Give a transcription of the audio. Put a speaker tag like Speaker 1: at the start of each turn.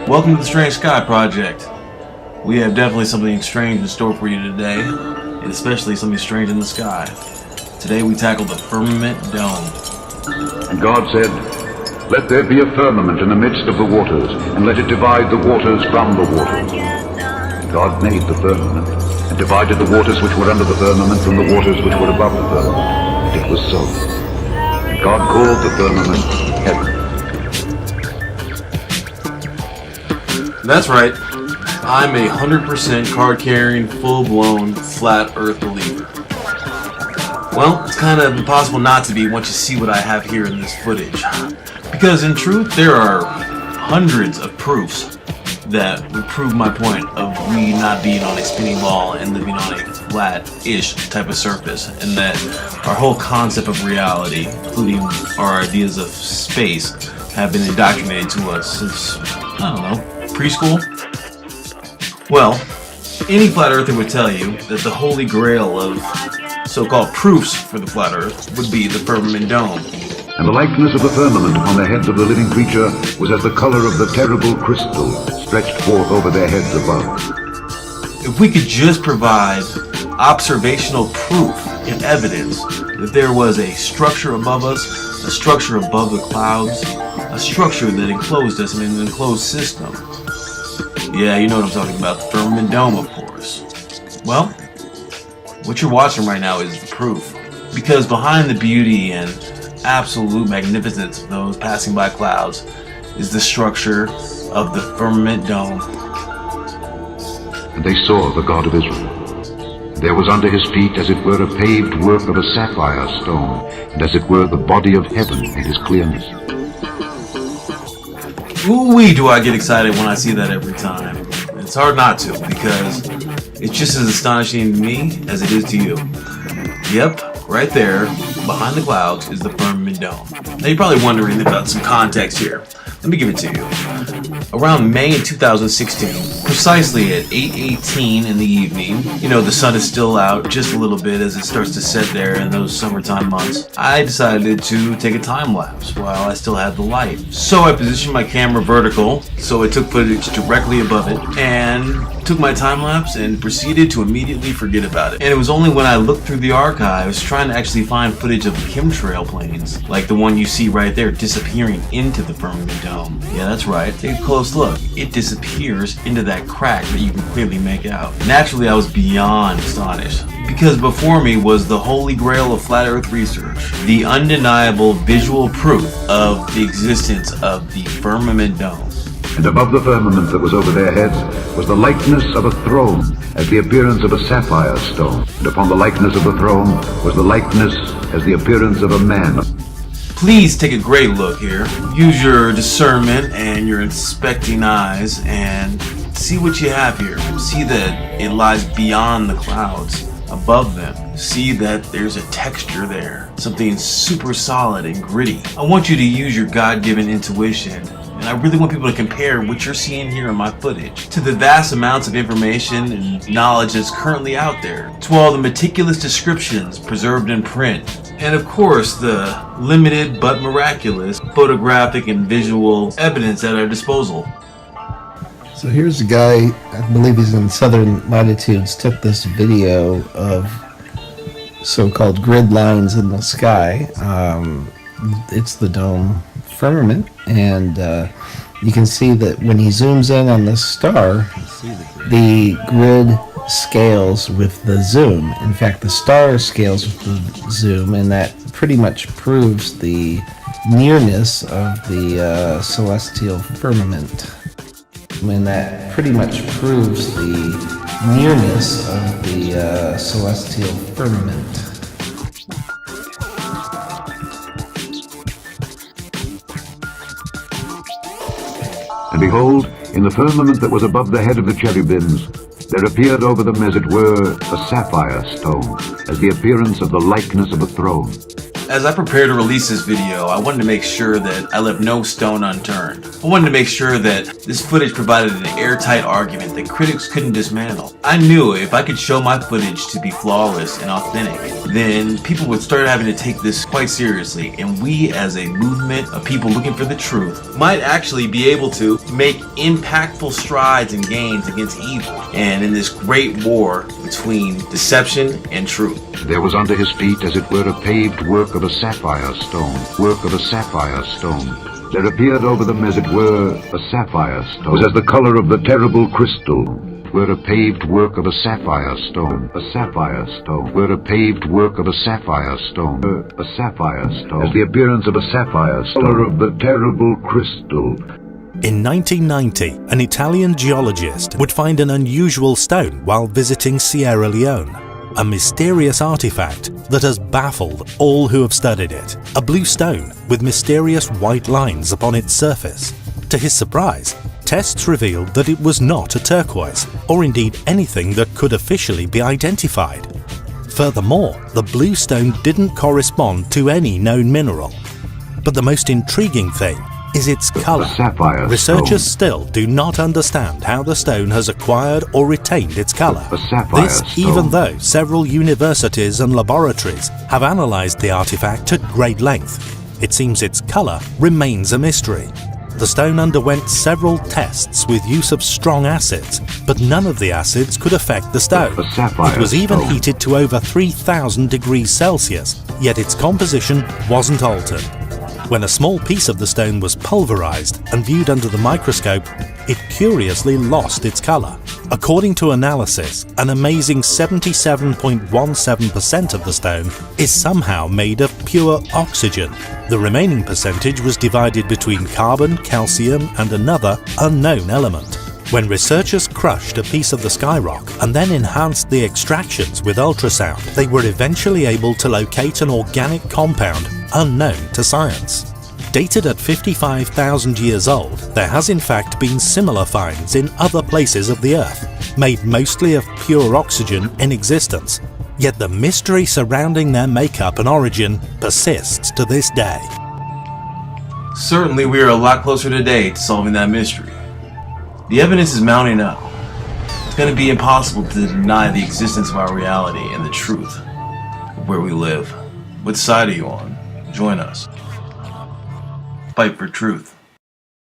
Speaker 1: Welcome to the Strange Sky Project. We have definitely something strange in store for you today, and especially something strange in the sky. Today we tackle the firmament dome.
Speaker 2: And God said, "Let there be a firmament in the midst of the waters, and let it divide the waters from the waters." And God made the firmament, and divided the waters which were under the firmament from the waters which were above the firmament. And it was so. And God called the firmament heaven.
Speaker 1: That's right. I'm a 100% card-carrying, full-blown, flat Earth believer. Well, it's kind of impossible not to be once you see what I have here in this footage. Because in truth, there are hundreds of proofs that would prove my point of we not being on a spinning ball and living on a flat-ish type of surface, and that our whole concept of reality, including our ideas of space, have been indoctrinated to us since, I don't know, preschool? Well, any flat earther would tell you that the holy grail of so-called proofs for the flat earth would be the firmament dome.
Speaker 2: And the likeness of the firmament upon the heads of the living creature was as the color of the terrible crystal stretched forth over their heads above.
Speaker 1: If we could just provide observational proof and evidence that there was a structure above us, a structure above the clouds, a structure that enclosed us in an enclosed system. Yeah, you know what I'm talking about, the firmament dome, of course. Well, what you're watching right now is the proof. Because behind the beauty and absolute magnificence of those passing by clouds is the structure of the firmament dome.
Speaker 2: And they saw the God of Israel. There was under his feet as it were a paved work of a sapphire stone, and as it were the body of heaven in his clearness.
Speaker 1: Ooh-wee, do I get excited when I see that every time. It's hard not to, because it's just as astonishing to me as it is to you. Yep, right there, behind the clouds, is the firmament dome. Now you're probably wondering about some context here. Let me give it to you. Around May in 2016, precisely at 8:18 in the evening, you know, the sun is still out just a little bit as it starts to set there in those summertime months, I decided to take a time lapse while I still had the light. So I positioned my camera vertical, so I took footage directly above it, and took my time lapse and proceeded to immediately forget about it. And it was only when I looked through the archives trying to actually find footage of chemtrail planes, like the one you see right there disappearing into the firmament dome. Yeah, that's right. Take a close look. It disappears into that crack that you can clearly make out. Naturally, I was beyond astonished, because before me was the holy grail of flat earth research, the undeniable visual proof of the existence of the firmament dome.
Speaker 2: And above the firmament that was over their heads was the likeness of a throne, as the appearance of a sapphire stone. And upon the likeness of the throne was the likeness as the appearance of a man.
Speaker 1: Please take a great look here. Use your discernment and your inspecting eyes and see what you have here. See that it lies beyond the clouds, above them. See that there's a texture there, something super solid and gritty. I want you to use your God-given intuition, and I really want people to compare what you're seeing here in my footage to the vast amounts of information and knowledge that's currently out there, to all the meticulous descriptions preserved in print, and of course the limited but miraculous photographic and visual evidence at our disposal.
Speaker 3: So here's a guy, I believe he's in southern latitudes, took this video of so-called grid lines in the sky. It's the dome firmament, and you can see that when he zooms in on this star, the grid scales with the zoom. In fact, the star scales with the zoom, and that pretty much proves the nearness of the celestial firmament. And that pretty much proves the nearness of the celestial firmament.
Speaker 2: And behold, in the firmament that was above the head of the cherubims, there appeared over them as it were a sapphire stone, as the appearance of the likeness of a throne.
Speaker 1: As I prepare to release this video, I wanted to make sure that I left no stone unturned. I wanted to make sure that this footage provided an airtight argument that critics couldn't dismantle. I knew if I could show my footage to be flawless and authentic, then people would start having to take this quite seriously, and we as a movement of people looking for the truth might actually be able to make impactful strides and gains against evil and in this great war between deception and truth.
Speaker 2: There was under his feet as it were a paved work of a sapphire stone, work of a sapphire stone. There appeared over them as it were a sapphire stone, was as the color of the terrible crystal, were a paved work of a sapphire stone, a sapphire stone, were a paved work of a sapphire stone, a sapphire stone, as the appearance of a sapphire stone, color of the terrible crystal.
Speaker 4: In 1990, an Italian geologist would find an unusual stone while visiting Sierra Leone. A mysterious artifact that has baffled all who have studied it. A blue stone with mysterious white lines upon its surface. To his surprise, tests revealed that it was not a turquoise, or indeed anything that could officially be identified. Furthermore, the blue stone didn't correspond to any known mineral. But the most intriguing thing is its color. Researchers still do not understand how the stone has acquired or retained its color. This even though several universities and laboratories have analyzed the artifact at great length. It seems its color remains a mystery. The stone underwent several tests with use of strong acids, but none of the acids could affect the stone. It was even heated to over 3,000 degrees Celsius, yet its composition wasn't altered. When a small piece of the stone was pulverized and viewed under the microscope, it curiously lost its color. According to analysis, an amazing 77.17% of the stone is somehow made of pure oxygen. The remaining percentage was divided between carbon, calcium, and another unknown element. When researchers crushed a piece of the skyrock and then enhanced the extractions with ultrasound, they were eventually able to locate an organic compound unknown to science. Dated at 55,000 years old, there has in fact been similar finds in other places of the Earth, made mostly of pure oxygen in existence. Yet the mystery surrounding their makeup and origin persists to this day.
Speaker 1: Certainly we are a lot closer today to solving that mystery. The evidence is mounting up. It's going to be impossible to deny the existence of our reality and the truth of where we live. What side are you on? Join us. Fight for truth.